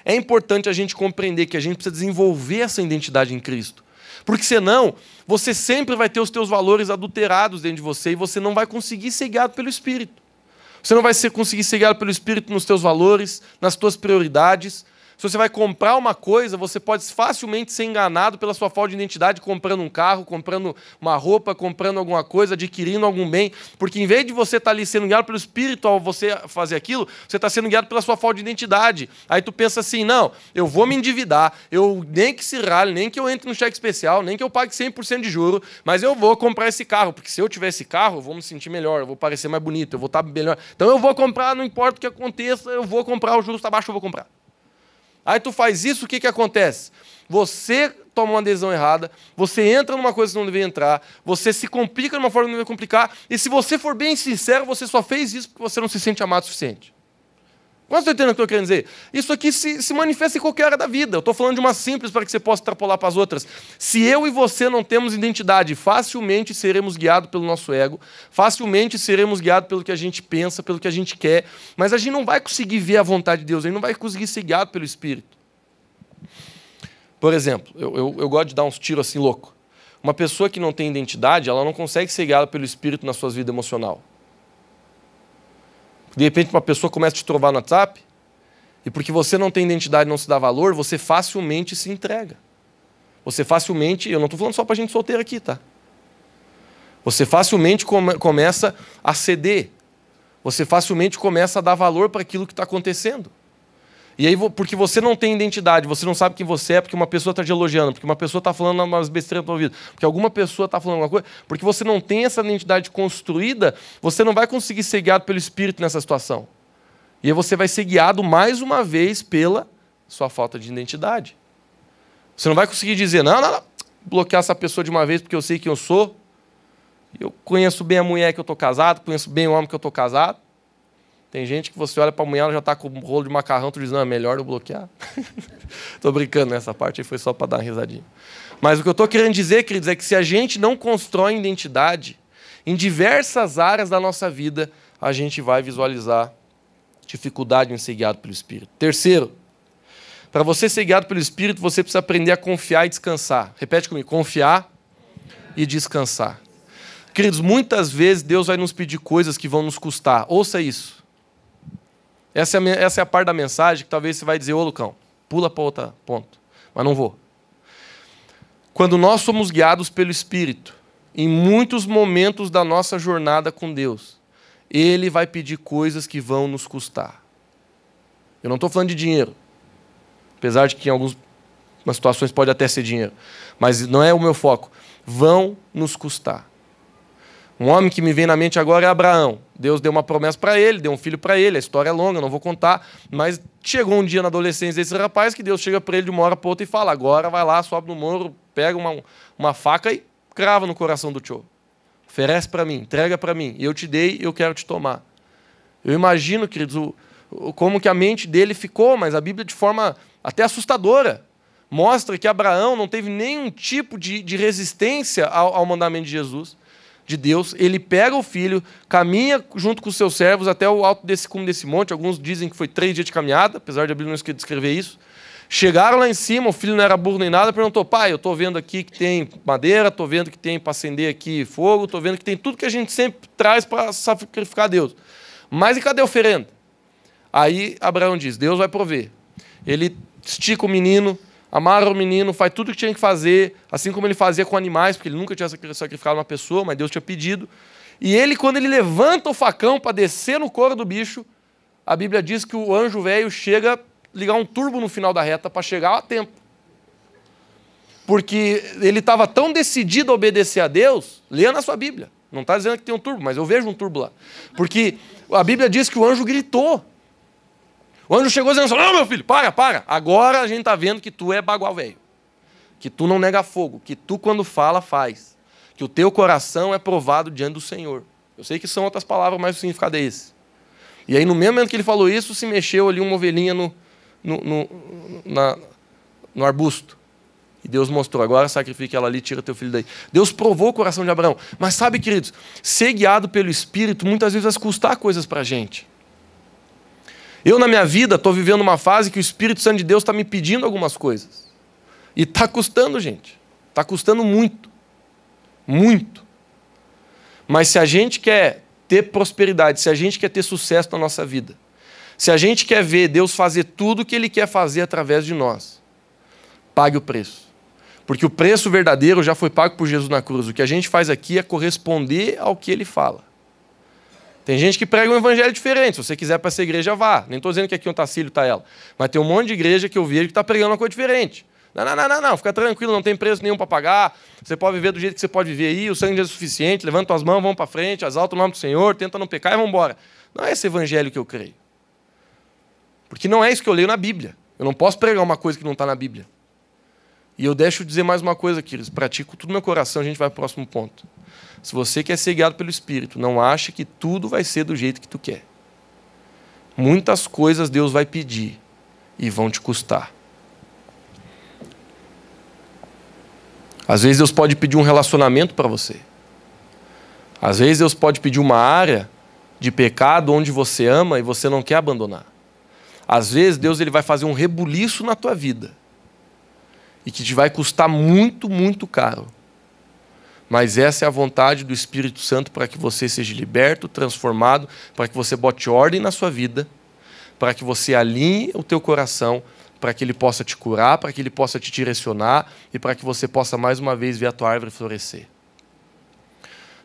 é importante a gente compreender que a gente precisa desenvolver essa identidade em Cristo. Porque senão, você sempre vai ter os teus valores adulterados dentro de você e você não vai conseguir ser guiado pelo Espírito. Você não vai conseguir ser guiado pelo Espírito nos teus valores, nas tuas prioridades. Se você vai comprar uma coisa, você pode facilmente ser enganado pela sua falta de identidade comprando um carro, comprando uma roupa, comprando alguma coisa, adquirindo algum bem. Porque em vez de você estar ali sendo guiado pelo Espírito ao você fazer aquilo, você está sendo guiado pela sua falta de identidade. Aí tu pensa assim, não, eu vou me endividar, eu nem que se rale, nem que eu entre no cheque especial, nem que eu pague 100% de juro, mas eu vou comprar esse carro, porque se eu tiver esse carro, eu vou me sentir melhor, eu vou parecer mais bonito, eu vou estar melhor. Então eu vou comprar, não importa o que aconteça, eu vou comprar, o juros está baixo, eu vou comprar. Aí tu faz isso, o que acontece? Você toma uma decisão errada, você entra numa coisa que não deveria entrar, você se complica de uma forma que não deveria complicar, e se você for bem sincero, você só fez isso porque você não se sente amado o suficiente. Quanto você entende o que eu estou querendo dizer? Isso aqui se manifesta em qualquer área da vida. Eu estou falando de uma simples para que você possa extrapolar para as outras. Se eu e você não temos identidade, facilmente seremos guiados pelo nosso ego, facilmente seremos guiados pelo que a gente pensa, pelo que a gente quer, mas a gente não vai conseguir ver a vontade de Deus, a gente não vai conseguir ser guiado pelo Espírito. Por exemplo, eu gosto de dar uns tiros assim louco. Uma pessoa que não tem identidade, ela não consegue ser guiada pelo Espírito na sua vida emocional. De repente, uma pessoa começa a te trovar no WhatsApp, e porque você não tem identidade e não se dá valor, você facilmente se entrega. Você facilmente, eu não estou falando só para gente solteira aqui, tá? Você facilmente começa a ceder. Você facilmente começa a dar valor para aquilo que está acontecendo. E aí, porque você não tem identidade, você não sabe quem você é, porque uma pessoa está te elogiando, porque uma pessoa está falando umas besteiras na tua vida, porque alguma pessoa está falando alguma coisa, porque você não tem essa identidade construída, você não vai conseguir ser guiado pelo Espírito nessa situação. E aí você vai ser guiado mais uma vez pela sua falta de identidade. Você não vai conseguir dizer, não, bloquear essa pessoa de uma vez porque eu sei quem eu sou, eu conheço bem a mulher que eu estou casado, conheço bem o homem que eu estou casado. Tem gente que você olha para a mulher, ela já está com um rolo de macarrão, tu diz, não, é melhor eu bloquear. Estou brincando nessa parte aí, foi só para dar uma risadinha. Mas o que eu estou querendo dizer, queridos, é que se a gente não constrói identidade, em diversas áreas da nossa vida, a gente vai visualizar dificuldade em ser guiado pelo Espírito. Terceiro, para você ser guiado pelo Espírito, você precisa aprender a confiar e descansar. Repete comigo, confiar e descansar. Queridos, muitas vezes Deus vai nos pedir coisas que vão nos custar. Ouça isso. Essa é a parte da mensagem que talvez você vai dizer, ô Lucão, pula para outro ponto. Mas não vou. Quando nós somos guiados pelo Espírito, em muitos momentos da nossa jornada com Deus, Ele vai pedir coisas que vão nos custar. Eu não estou falando de dinheiro. Apesar de que em algumas situações pode até ser dinheiro. Mas não é o meu foco. Vão nos custar. Um homem que me vem na mente agora é Abraão. Deus deu uma promessa para ele, deu um filho para ele. A história é longa, não vou contar. Mas chegou um dia na adolescência desse rapaz que Deus chega para ele de uma hora para outra e fala, agora vai lá, sobe no morro, pega uma faca e crava no coração do tio. Oferece para mim, entrega para mim. Eu te dei, eu quero te tomar. Eu imagino, queridos, como que a mente dele ficou, mas a Bíblia de forma até assustadora mostra que Abraão não teve nenhum tipo de resistência ao mandamento de Jesus. De Deus, ele pega o filho, caminha junto com os seus servos até o alto desse cume desse monte. Alguns dizem que foi 3 dias de caminhada, apesar de a Bíblia não descrever isso. Chegaram lá em cima, o filho não era burro nem nada, perguntou, pai, eu estou vendo aqui que tem madeira, estou vendo que tem para acender aqui fogo, estou vendo que tem tudo que a gente sempre traz para sacrificar a Deus. Mas e cadê a oferenda? Aí Abraão diz, Deus vai prover. Ele estica o menino, amarra o menino, faz tudo o que tinha que fazer, assim como ele fazia com animais, porque ele nunca tinha sacrificado uma pessoa, mas Deus tinha pedido. E ele, quando ele levanta o facão para descer no couro do bicho, a Bíblia diz que o anjo velho chega a ligar um turbo no final da reta para chegar a tempo. Porque ele estava tão decidido a obedecer a Deus, leia na sua Bíblia. Não está dizendo que tem um turbo, mas eu vejo um turbo lá. Porque a Bíblia diz que o anjo gritou. O anjo chegou dizendo assim, não, meu filho, para. Agora a gente está vendo que tu é bagual velho. Que tu não nega fogo. Que tu, quando fala, faz. Que o teu coração é provado diante do Senhor. Eu sei que são outras palavras, mas o significado é esse. E aí, no mesmo momento que ele falou isso, se mexeu ali uma ovelhinha no arbusto. E Deus mostrou, agora sacrifica ela ali, tira teu filho daí. Deus provou o coração de Abraão. Mas sabe, queridos, ser guiado pelo Espírito muitas vezes vai custar coisas para a gente. Eu, na minha vida, estou vivendo uma fase que o Espírito Santo de Deus está me pedindo algumas coisas. E está custando, gente. Está custando muito. Muito. Mas se a gente quer ter prosperidade, se a gente quer ter sucesso na nossa vida, se a gente quer ver Deus fazer tudo o que Ele quer fazer através de nós, pague o preço. Porque o preço verdadeiro já foi pago por Jesus na cruz. O que a gente faz aqui é corresponder ao que Ele fala. Tem gente que prega um evangelho diferente. Se você quiser para essa igreja, vá. Nem estou dizendo que aqui em Otacílio está ela. Mas tem um monte de igreja que eu vejo que está pregando uma coisa diferente. Não. Fica tranquilo, não tem preço nenhum para pagar. Você pode viver do jeito que você pode viver aí. O sangue de Jesus é suficiente. Levanta as mãos, vamos para frente. Exalta o nome do Senhor. Tenta não pecar e vamos embora. Não é esse evangelho que eu creio. Porque não é isso que eu leio na Bíblia. Eu não posso pregar uma coisa que não está na Bíblia. E eu deixo dizer mais uma coisa, queridos. Pratico tudo no meu coração, a gente vai para o próximo ponto. Se você quer ser guiado pelo Espírito, não ache que tudo vai ser do jeito que tu quer. Muitas coisas Deus vai pedir e vão te custar. Às vezes Deus pode pedir um relacionamento para você. Às vezes Deus pode pedir uma área de pecado onde você ama e você não quer abandonar. Às vezes Deus ele vai fazer um rebuliço na tua vida. e que te vai custar muito, muito caro. Mas essa é a vontade do Espírito Santo para que você seja liberto, transformado, para que você bote ordem na sua vida, para que você alinhe o teu coração, para que ele possa te curar, para que ele possa te direcionar e para que você possa mais uma vez ver a tua árvore florescer.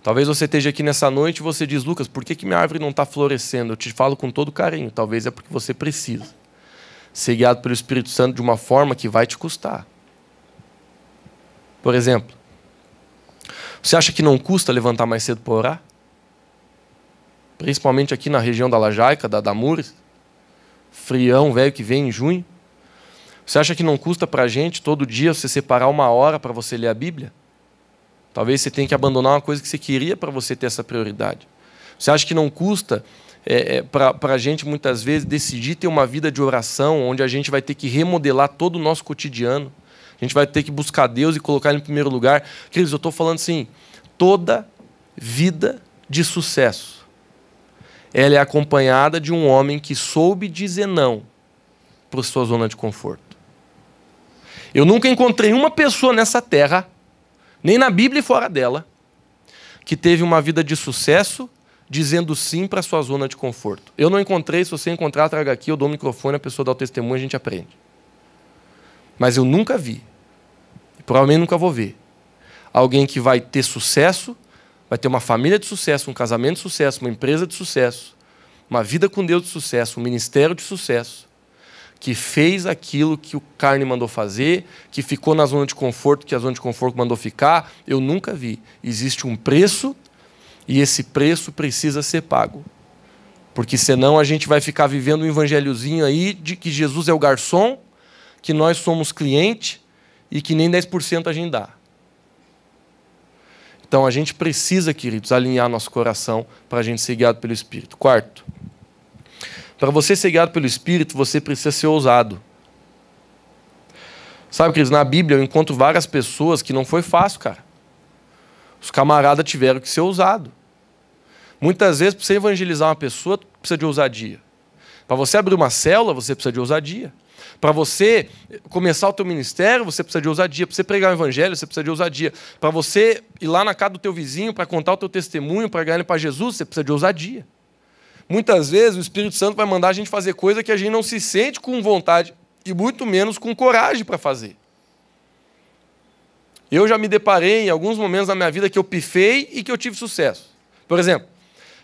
Talvez você esteja aqui nessa noite e você diz, Lucas, por que minha árvore não está florescendo? Eu te falo com todo carinho, talvez é porque você precisa ser guiado pelo Espírito Santo de uma forma que vai te custar. Por exemplo, você acha que não custa levantar mais cedo para orar? Principalmente aqui na região da Lajaica, da Mures, frião velho que vem em junho. Você acha que não custa para a gente todo dia você separar 1 hora para você ler a Bíblia? Talvez você tenha que abandonar uma coisa que você queria para você ter essa prioridade. Você acha que não custa para a gente muitas vezes decidir ter uma vida de oração onde a gente vai ter que remodelar todo o nosso cotidiano? A gente vai ter que buscar Deus e colocar Ele em primeiro lugar. Queridos, eu estou falando assim, toda vida de sucesso, ela é acompanhada de um homem que soube dizer não para a sua zona de conforto. Eu nunca encontrei uma pessoa nessa terra, nem na Bíblia e fora dela, que teve uma vida de sucesso dizendo sim para a sua zona de conforto. Eu não encontrei, se você encontrar, traga aqui, eu dou o microfone, a pessoa dá o testemunho e a gente aprende. Mas eu nunca vi, e provavelmente nunca vou ver, alguém que vai ter sucesso, vai ter uma família de sucesso, um casamento de sucesso, uma empresa de sucesso, uma vida com Deus de sucesso, um ministério de sucesso, que fez aquilo que o carne mandou fazer, que ficou na zona de conforto, que a zona de conforto mandou ficar. Eu nunca vi. Existe um preço e esse preço precisa ser pago. Porque senão a gente vai ficar vivendo um evangelhozinho aí de que Jesus é o garçom, que nós somos cliente e que nem 10% a gente dá. Então a gente precisa, queridos, alinhar nosso coração para a gente ser guiado pelo Espírito. Quarto, para você ser guiado pelo Espírito, você precisa ser ousado. Sabe, queridos, na Bíblia eu encontro várias pessoas que não foi fácil, cara. Os camaradas tiveram que ser ousados. Muitas vezes, para você evangelizar uma pessoa, precisa de ousadia. Para você abrir uma célula, você precisa de ousadia. Para você começar o teu ministério, você precisa de ousadia. Para você pregar o evangelho, você precisa de ousadia. Para você ir lá na casa do teu vizinho, para contar o teu testemunho, para ganhar ele para Jesus, você precisa de ousadia. Muitas vezes o Espírito Santo vai mandar a gente fazer coisa que a gente não se sente com vontade e muito menos com coragem para fazer. Eu já me deparei em alguns momentos da minha vida que eu pifei e que eu tive sucesso. Por exemplo,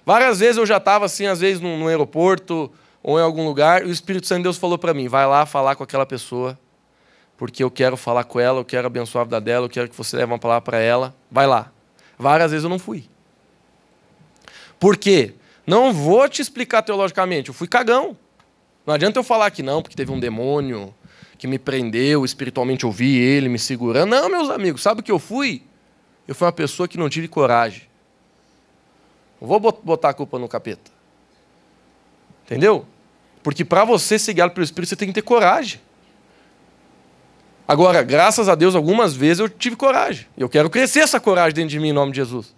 várias vezes eu já estava assim, às vezes no aeroporto ou em algum lugar, e o Espírito Santo de Deus falou para mim, vai lá falar com aquela pessoa, porque eu quero falar com ela, eu quero abençoar a vida dela, eu quero que você leve uma palavra para ela, vai lá. Várias vezes eu não fui. Por quê? Não vou te explicar teologicamente, eu fui cagão. Não adianta eu falar que não, porque teve um demônio que me prendeu, espiritualmente eu vi ele me segurando. Não, meus amigos, sabe o que eu fui? Eu fui uma pessoa que não tive coragem. Não vou botar a culpa no capeta. Entendeu? Porque para você ser guiado pelo Espírito, você tem que ter coragem. Agora, graças a Deus, algumas vezes eu tive coragem. Eu quero crescer essa coragem dentro de mim, em nome de Jesus.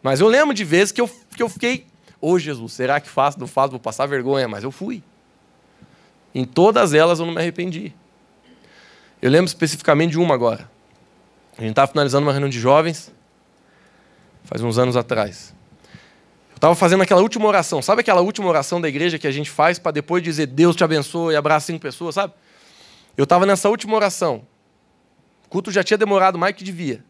Mas eu lembro de vezes que eu fiquei... Ô Jesus, será que faço, não faço, vou passar vergonha? Mas eu fui. Em todas elas eu não me arrependi. Eu lembro especificamente de uma agora. A gente estava finalizando uma reunião de jovens, faz uns anos atrás. Eu estava fazendo aquela última oração. Sabe aquela última oração da igreja que a gente faz para depois dizer Deus te abençoe e abraça 5 pessoas, sabe? Eu estava nessa última oração. O culto já tinha demorado mais que devia.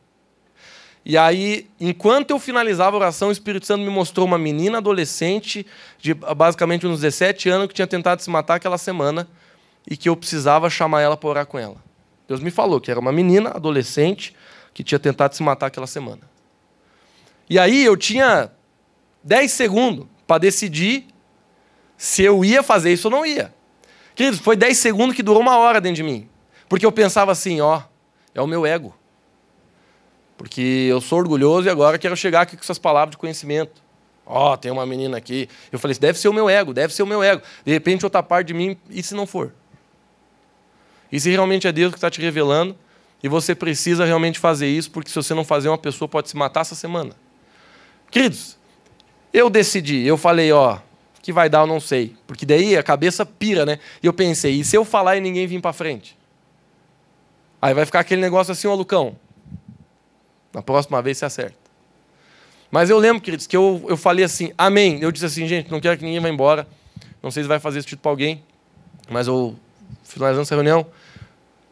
E aí, enquanto eu finalizava a oração, o Espírito Santo me mostrou uma menina adolescente, de basicamente uns 17 anos, que tinha tentado se matar aquela semana e que eu precisava chamar ela para orar com ela. Deus me falou que era uma menina adolescente que tinha tentado se matar aquela semana. E aí eu tinha 10 segundos para decidir se eu ia fazer isso ou não ia. Queridos, foi 10 segundos que durou 1 hora dentro de mim. Porque eu pensava assim, ó, é o meu ego. Porque eu sou orgulhoso e agora quero chegar aqui com essas palavras de conhecimento. Ó, tem uma menina aqui. Eu falei, deve ser o meu ego, deve ser o meu ego. De repente, outra parte de mim, e se não for? E se realmente é Deus que está te revelando, e você precisa realmente fazer isso, porque se você não fazer, uma pessoa pode se matar essa semana. Queridos, eu decidi, eu falei, ó, que vai dar eu não sei. Porque daí a cabeça pira, né? E eu pensei, e se eu falar e ninguém vir para frente? Aí vai ficar aquele negócio assim, ó, Lucão, na próxima vez você acerta. Mas eu lembro, queridos, que eu falei assim, amém. Eu disse assim, gente, não quero que ninguém vá embora. Não sei se vai fazer sentido para alguém, mas eu, finalizando essa reunião,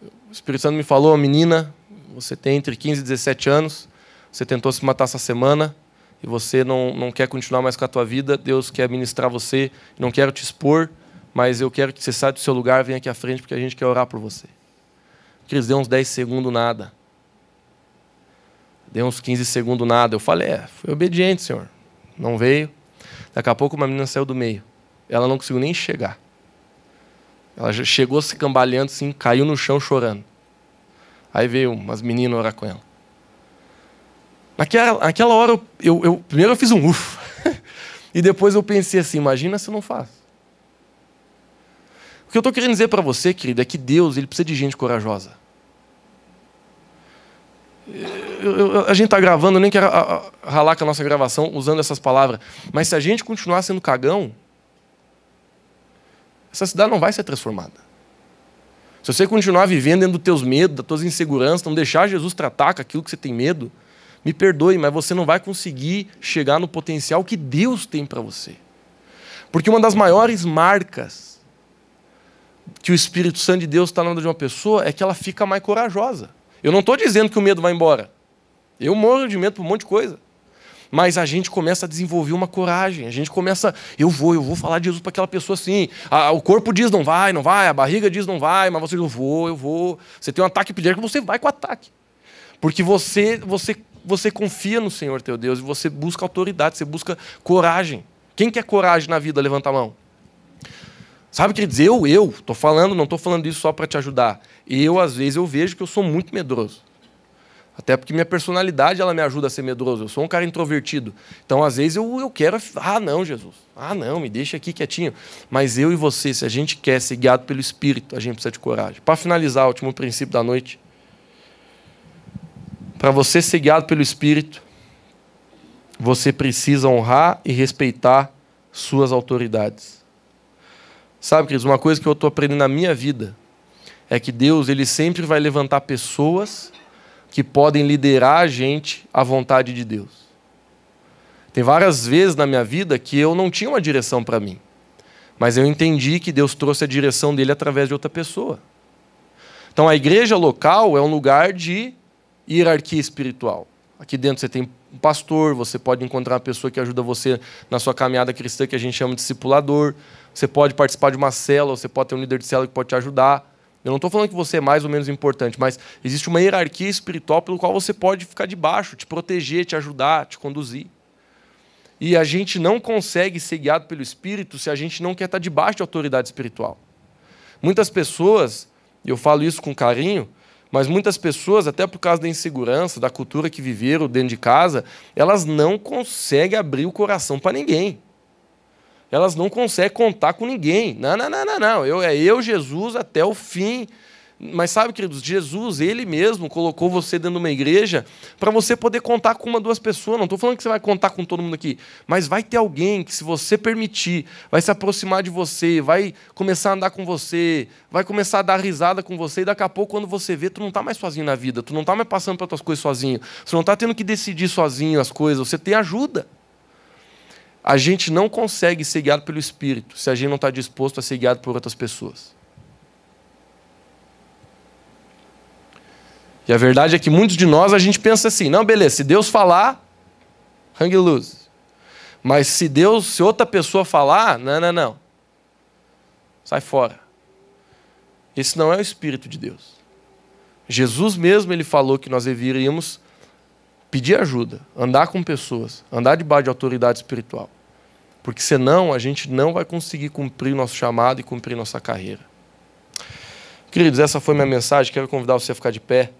o Espírito Santo me falou, menina, você tem entre 15 e 17 anos, você tentou se matar essa semana e você não quer continuar mais com a tua vida, Deus quer ministrar você, não quero te expor, mas eu quero que você saia do seu lugar, venha aqui à frente, porque a gente quer orar por você. Queridos, deu uns 10 segundos, nada. Deu uns 15 segundos, nada. Eu falei, fui obediente, Senhor. Não veio. Daqui a pouco uma menina saiu do meio. Ela não conseguiu nem chegar. Ela já chegou se cambaleando, assim, caiu no chão chorando. Aí veio umas meninas orar com ela. Naquela hora, primeiro eu fiz um ufa. E depois eu pensei assim, imagina se eu não faço. O que eu estou querendo dizer para você, querido, é que Deus ele precisa de gente corajosa. A gente está gravando, eu nem quero ralar com a nossa gravação usando essas palavras, mas se a gente continuar sendo cagão, essa cidade não vai ser transformada. Se você continuar vivendo dentro dos teus medos, das tuas inseguranças, não deixar Jesus tratar com aquilo que você tem medo, me perdoe, mas você não vai conseguir chegar no potencial que Deus tem para você. Porque uma das maiores marcas que o Espírito Santo de Deus está na vida de uma pessoa é que ela fica mais corajosa. Eu não estou dizendo que o medo vai embora. Eu morro de medo por um monte de coisa. Mas a gente começa a desenvolver uma coragem. A gente começa, eu vou falar de Jesus para aquela pessoa assim. O corpo diz não vai, a barriga diz não vai, mas você diz eu vou. Você tem um ataque epiléptico, você vai com o ataque. Porque você confia no Senhor teu Deus e você busca autoridade, você busca coragem. Quem quer coragem na vida, levanta a mão. Sabe o que dizer? Eu estou falando, não estou falando isso só para te ajudar. Às vezes, eu vejo que eu sou muito medroso. Até porque minha personalidade, ela me ajuda a ser medroso. Eu sou um cara introvertido. Então, às vezes, eu quero... não, Jesus. Não, me deixa aqui quietinho. Mas eu e você, se a gente quer ser guiado pelo Espírito, a gente precisa de coragem. Para finalizar, o último princípio da noite. Para você ser guiado pelo Espírito, você precisa honrar e respeitar suas autoridades. Sabe, queridos, uma coisa que eu estou aprendendo na minha vida é que Deus ele sempre vai levantar pessoas que podem liderar a gente à vontade de Deus. Tem várias vezes na minha vida que eu não tinha uma direção para mim, mas eu entendi que Deus trouxe a direção dele através de outra pessoa. Então a igreja local é um lugar de hierarquia espiritual. Aqui dentro você tem um pastor, você pode encontrar uma pessoa que ajuda você na sua caminhada cristã, que a gente chama de discipulador. Você pode participar de uma célula, você pode ter um líder de célula que pode te ajudar. Eu não estou falando que você é mais ou menos importante, mas existe uma hierarquia espiritual pelo qual você pode ficar debaixo, te proteger, te ajudar, te conduzir. E a gente não consegue ser guiado pelo Espírito se a gente não quer estar debaixo de autoridade espiritual. Muitas pessoas, e eu falo isso com carinho, mas muitas pessoas, até por causa da insegurança, da cultura que viveram dentro de casa, elas não conseguem abrir o coração para ninguém. Elas não conseguem contar com ninguém. Não. Eu, Jesus, até o fim. Mas sabe, queridos, Jesus, ele mesmo colocou você dentro de uma igreja para você poder contar com uma, duas pessoas. Não estou falando que você vai contar com todo mundo aqui, mas vai ter alguém que, se você permitir, vai se aproximar de você, vai começar a andar com você, vai começar a dar risada com você, e daqui a pouco, quando você vê, tu não está mais sozinho na vida, tu não está mais passando pelas tuas coisas sozinho, você não está tendo que decidir sozinho as coisas, você tem ajuda. A gente não consegue ser guiado pelo Espírito se a gente não está disposto a ser guiado por outras pessoas. E a verdade é que muitos de nós, a gente pensa assim, não, beleza, se Deus falar, hang loose. Mas se outra pessoa falar, não. Sai fora. Esse não é o Espírito de Deus. Jesus mesmo, ele falou que nós deveríamos pedir ajuda, andar com pessoas, andar debaixo de autoridade espiritual. Porque senão a gente não vai conseguir cumprir nosso chamado e cumprir nossa carreira. Queridos, essa foi minha mensagem. Quero convidar você a ficar de pé.